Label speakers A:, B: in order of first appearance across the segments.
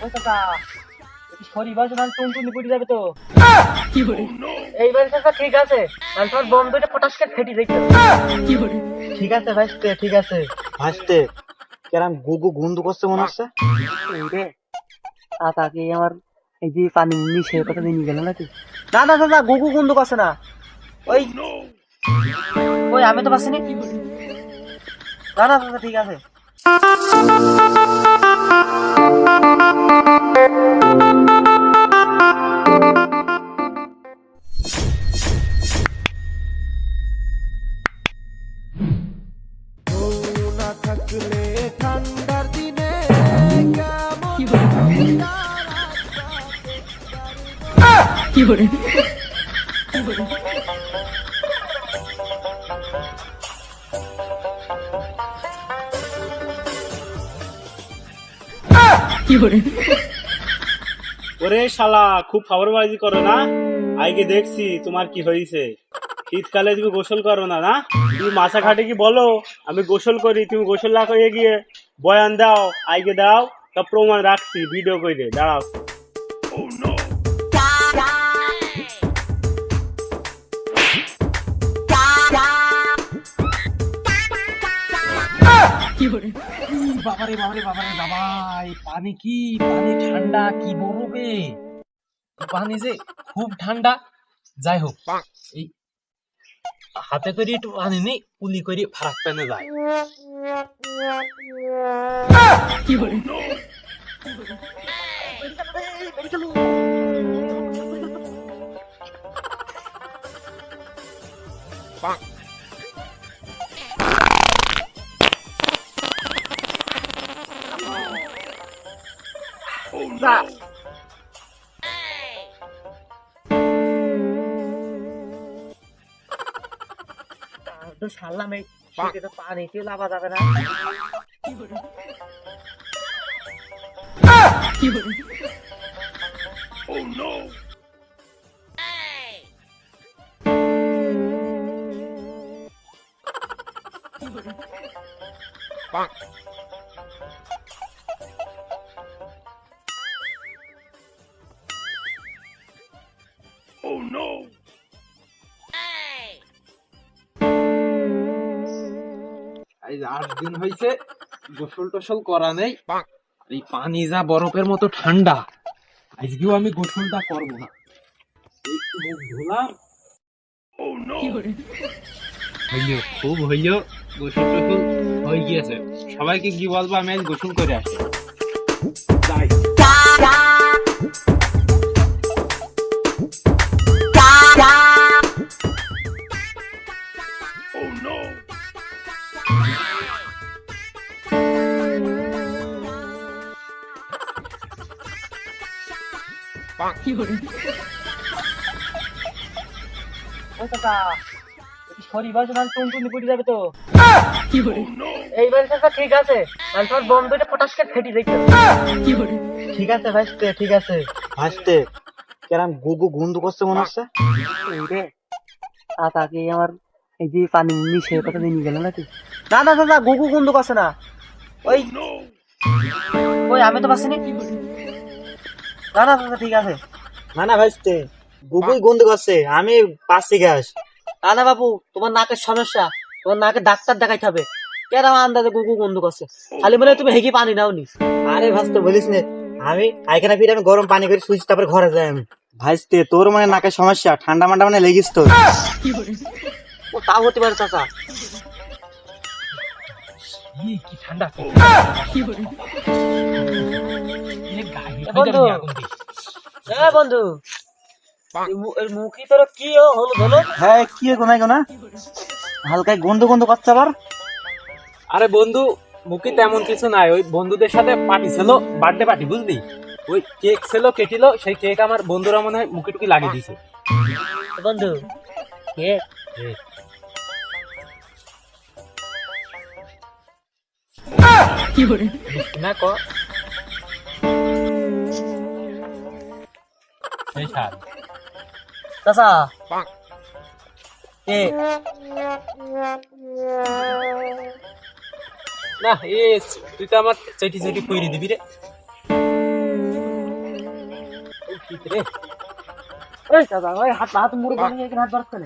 A: ও কাকা শরীর ধান টুনটুনি পড়ে যাবে তো। এইবার চাচা ঠিক আছে, তাহলে তোমার বোম দুটো পটাশ করে ফেটে যাইতো।
B: ঠিক আছে ভাইস্তে, ঠিক আছে ভাইস্তে। কেরাম গুগু গুন্দু করছে মনে হচ্ছে।
A: এই রে তাকে আমার এই যে পানি মিশে কথা দিয়ে নিয়ে গেল নাকি? না না চাচা, গুগু বন্দুক আছে না। ওই ওই আমি তো পাচ্ছি না। না না চাচা ঠিক আছে।
C: ওরে শালা, খুব ফাওয়ারবাজি করো না। আইকে দেখছি তোমার কি হয়েছে। শীতকালে তুমি গোসল করো না না? তুমি মাথা খাটে কি বলো আমি গোসল করি, তুমি গোসল না করে গিয়ে বয়ান দাও, আইকে দাও। তা প্রমাণ রাখছি, ভিডিও করে দাঁড়াও।
D: বাবারে বাবারে বাবারে বাবা, এই পানি কি পানি ঠান্ডা, কি বরফে পানি যে খুব ঠান্ডা। যাই হোক, এই হাতে করে একটু পানি নেই, কুলি করে ফারাক পেনে যায়।
A: তো সারলাম এই শীতে তো পানিতে লাভা যাবে না।
D: এই 8 দিন হয়েছে গোসল টোসল করা নেই। আর এই পানি যা বরফের মতো ঠান্ডা, আজকেও আমি গোসলটা করবো না। একটু মুখ ধুলাম, হইলো খুব হইলো, গোসল টোসল হয়ে গিয়েছে। সবাইকে কি বলবো আমি আজ গোসল করে আসি। যাই।
A: ও কাকা শরীর ধান টুনটুনি পড়ে যাবে তো। এইবার চাচা ঠিক আছে, তাহলে তোমার বোম দুটো পটাশ করে ফেটে যাইতো।
B: ঠিক আছে ভাইস্তে, ঠিক আছে ভাইস্তে। কেরাম গুগু গুন্দু করছে মনে হচ্ছে।
A: এই রে তাকে আমার এই যে পানি মিশে কথা দিয়ে নিয়ে গেল নাকি? না না চাচা, গুগু বন্দুক আছে না। ওই ওই আমি তো পাচ্ছি না। না না চাচা ঠিক আছে।
B: না না ভাইস্তে, গুগুই গুন্দু করছে, আমি পাচ্ছি গ্যাস।
A: না না বাবু, তোমার নাকের সমস্যা, তোমার নাকে ডাক্তার দেখাইতে হবে। কেন আমার আন্দাজে গুগু বন্দুক আছে, খালি মনে হয় তুমি হেঁকে পানি নাও নি।
B: আরে ভাইস্তে বলিস নে, আমি আইখানে ফিরে আমি গরম পানি করে শুয়েছি, তারপরে ঘরে যাই আমি। ভাইস্তে তোর মানে নাকের সমস্যা, ঠান্ডা মান্ডা মানে লেগিস তোর।
A: ও তাও হতে পারে চাচা।
D: কি ঠান্ডা,
A: এ বন্ধু, এ বন্ধু, এই মুখি তোর কি হলো হলো?
B: হ্যাঁ কি গোনাই গোনা, হালকায় গন্ধ গন্ধ করছে আবার।
D: আরে বন্ধু, মুখে তেমন কিছু নাই। ওই বন্ধুদের সাথে পার্টি ছিল, বার্থডে পার্টি, বুঝলি? ওই কেক ছিল, কেটিল, সেই কেক আমার বন্ধুরা মনে হয় মুখে টুকি লাগিয়ে দিয়েছে।
A: এ বন্ধু কে
D: না ক সেই সার
A: চাচা কে
D: না এ তুই তো আমার চেটি চেটি কইরি দিবি রে ও কি রে
A: এই চাচা ওই হাত হাত মুড়ে বলে এখানে হাত ধরছ কেন?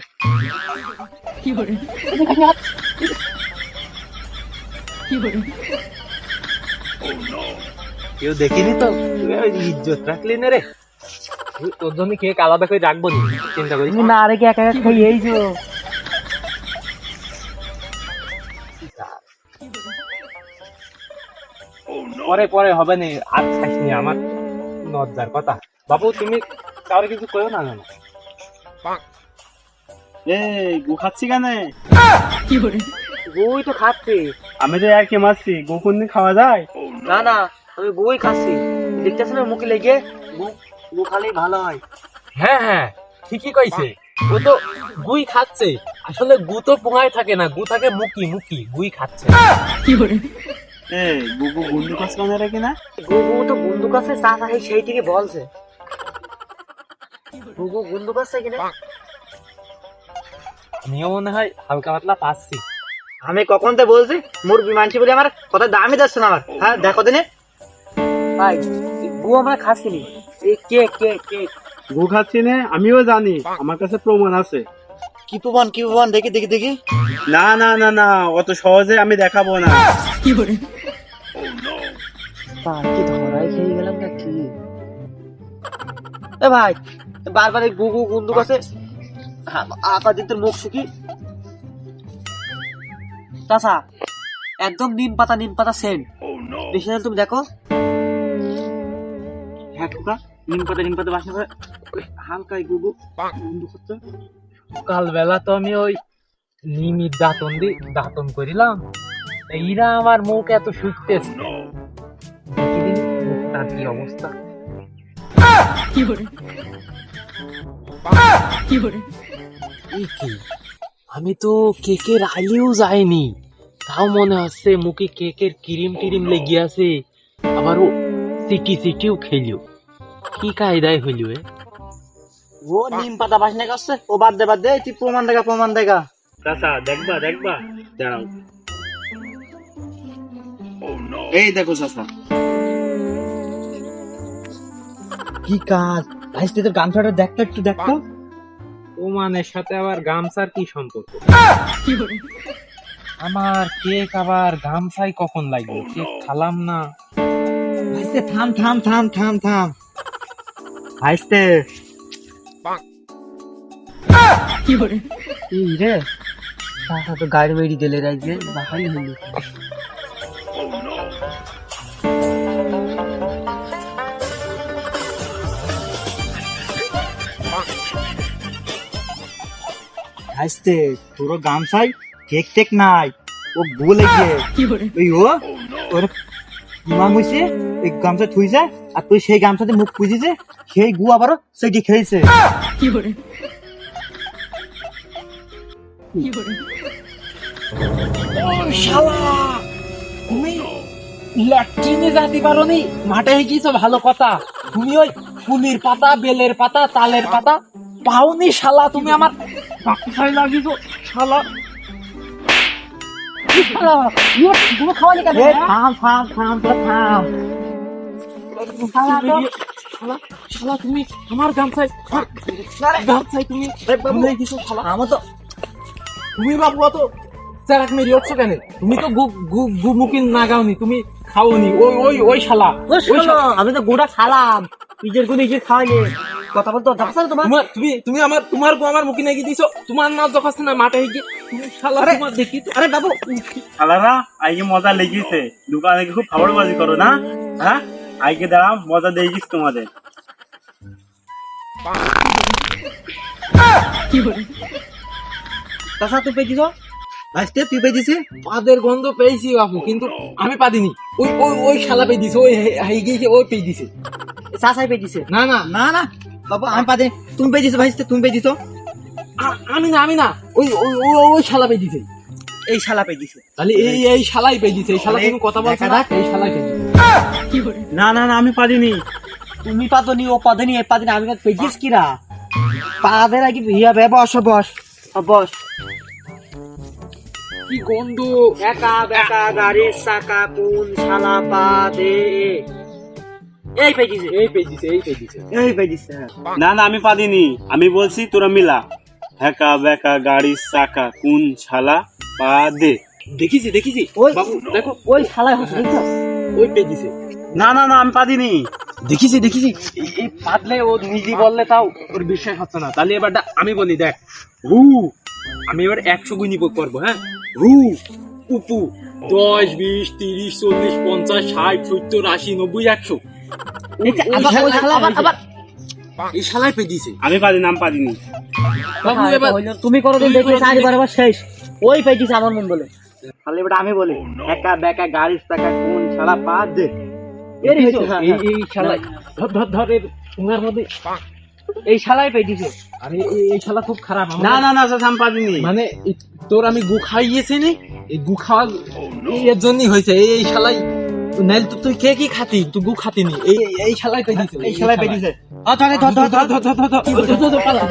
D: কেউ দেখিনি তো তুই ওই ইজ্জত রাখলি না রে তোর জন্য কেক আলাদা করে রাখবো নি চিন্তা করিস
A: তুমি না রেখে একা একা খেয়ে এইছো।
D: পরে পরে হবে না আর খাইস নি আমার নজ্জার কথা বাবু তুমি কাউরে কিছু কইও না জানো
C: এই গু খাচ্ছি কেন?
A: বই তো খাচ্ছি।
C: আমি তো আর কে মারছি, গু কোন দিন খাওয়া যায়?
A: না না আমি বই খাচ্ছি, দেখতেছ না মুখে লেগে। গু খালেই ভালো হয়।
D: হ্যাঁ হ্যাঁ ঠিকই কইছে ও তো গুই খাচ্ছে আসলে গু তো পোঙায় থাকে না গু থাকে মুকি মুকি গুই খাচ্ছে
C: এই গু গুন্ডু কাজ কেন রেখে না?
A: গু তো বন্দুক আছে, চাচা সেই থেকে বলছে। গু বন্দুক আছে কিনা?
D: আমিও মনে হয় হালকা পাতলা পাচ্ছি
B: আমি কখন তো বলছি মুরগি মানছি বলে আমার কথা দামই দিচ্ছে না আমার। হ্যাঁ দেখো দিনে
A: ভাই গু আমরা খাচ্ছি নি। এই কেক কেক কেক
C: গু খাচ্ছি না আমিও জানি, আমার কাছে প্রমাণ আছে।
B: কি প্রমাণ দেখি দেখি দেখি।
C: না না না না অত সহজে আমি দেখাবো না।
A: ভাই কি ধরাই খেয়ে গেলাম না কি? এ ভাই বারবার এই গু বন্দুক আছে, আপা দিন তোর মুখ শুকি। চাচা একদম নিম পাতা সেন্ট বেশি না, তুমি দেখো।
B: হ্যাঁ খোকা নিম পাতা বাসনা করে হালকা বন্ধু করছে।
D: সকালবেলা তো আমি ওই নিমির দাঁতন করিলাম এরা আমার মুখ এত শুকতেছে মুখটার কি অবস্থা এই কি? আমি তো কেকের আইলেও যাইনি, তাও মনে হচ্ছে মুখে কেকের ক্রিম লেগে আছে, আবার ও সিটিও খেলিও। কি কায়দায় হইল
B: ও নিম পাতা বাসনা করছে। ও বাদ দে তুই প্রমাণ দেখা।
C: চাচা দেখবা দাঁড়াও। এই দেখো চাচা,
B: কি কাজ ভাই তোর গামছাটা দেখতো একটু দেখতো।
D: ওমানের সাথে আবার গামছার কি সম্পর্ক? আমার কেক আবার গামছাই কখন লাগবে? কেক খালাম না।
B: ভাইস্তে থাম ভাইস্তে
A: এই রে চাচা তো গাড়ি বেড়ি দিলে রাইজে বাহাই হইল।
B: ভাইস্তে তোর গামছাই কেক টেক নাই, ও বলে গিয়ে ওর ইমাম হইছে এই গামছা থুইছে, আর তুই সেই গামছাতে মুখ পুজিছে, সেই গু আবারও সেটি খেয়েছে।
D: তুমি ল্যাট্রিনে যাতে পারোনি, মাঠে গিয়েছো ভালো কথা। তুমি ওই ফুলের পাতা, বেলের পাতা, তালের পাতা পাওনি শালা। তুমি আমার বাচ্চায় লাগিয়েছো শালা।
A: তুমি খাওয়ালি কেন?
B: থাম তো থাম।
D: শালা তুমি আমার গামছায় তুমি ভুলে গেছো শালা।
B: আমার তো
D: তুমি বাবু অত চারাক মেরে উঠছো কেন? তুমি তো গু মুখে নাগাওনি, তুমি খাওনি। ওই শালা
A: আমি তো গোটা খালাম, নিজের গু নিজে খাওয়াইলে কথা বলতে যাচ্ছে না তোমার।
D: তুমি তোমার গু আমার মুখে নাকি দিছো। তোমার না যখন না মাঠে গিয়ে তুমি শালা তোমার দেখি।
A: আরে বাবু
C: শালারা আইকে মজা লেগেছে, দোকানে খুব ফাওয়ারবাজি করো না? হ্যাঁ আইকে দাঁড়াম মজা দিয়ে গেছি তোমাদের।
A: চাচা তুই পেয়েছিস?
B: ভাইস্তে তুই পেয়েছিস?
D: পাদের গন্ধ পেয়েছি বাবু, কিন্তু আমি পাদিনি। ওই শালা পেয়ে দিছে, ওই গিয়েছে, ওই পেয়ে দিছে।
A: চাচাই পেয়েছে।
D: না না
B: না বাবু আমি পাতে, তুমি পেয়েছিস ভাইস্তে, তুমি পেয়েছিস।
D: আমি না ওই শালা পেয়ে দিছে।
B: এই শালা পেয়েছিস
D: তাহলে এই শালাই পেয়ে দিছে। এই শালা তুমি কথা বলছো না, এই শালাই পেয়ে দিছে।
C: না আমি পারিনি।
A: তুমি পাতনি, ও পাদনি, এ পাদনি, আমি পেয়েছিস কিরা? পাদের আগে ভিয়া বে বস।
D: কি গন্ধ।
A: একা বেকা গাড়ির চাকা কোন শালা পা দে। এই পেয়েছে
D: এই পেয়েছে এই পেয়েছে।
A: এই পেয়েছে।
C: না না আমি পাদিনি, আমি বলছি তোরা মিলা। হেকা বেকা গাড়ির চাকা কোন শালা পা দে।
D: দেখিছি দেখিছি
A: ওই
D: বাবু দেখো
A: ওই শালা হচ্ছে দেখছো?
D: ওই পেয়েছে।
C: না না না আমি পাদিনি।
D: দেখিছি দেখিছি এই পাতলে ও নিজে বললে তাও ওর বিশ্বাস হচ্ছে না। তাহলে এবারটা আমি বলি দেখ। রু আমি এবার 100 গুণি করবো। হ্যাঁ, রু উপু 10 20 30 40 50 60 70 80 90 100।
A: আবার ওই শালা আবার
D: এই শালায় পেয়ে দিছে।
C: আমি পাদিনি, আমি পাদিনি।
D: বাবু এবার
A: তুমি কোনোদিন দেখলে চারিবার আবার শেষ। ওই পেয়েছে আমার মন বলে। তাহলে এবার আমি বলি একা বেকা গাড়ির চাকা কোন শালা পা দে। এর হয়েছে, হ্যাঁ,
D: এই
A: হ্যাঁ।
D: এই শালা ধর ধর ধর এর উনার মধ্যে।
A: এই শালাই পেয়েছে।
D: আরে এই শালা খুব খারাপ।
C: না না না চাচা আমি পাদিনি।
D: মানে তোর আমি গু খাইয়েছি নি, এই গু খাওয়া এর জন্যই হয়েছে। এই শালাই নাইল তো তুই কে কি খাতি, তুই গু খাতি নি। এই শালাই পেয়ে দিছে।
A: এই শালাই পেয়েছে।
D: ধর ধর ধর ধর ধর ধর ধর ধর ধর ধর পালা।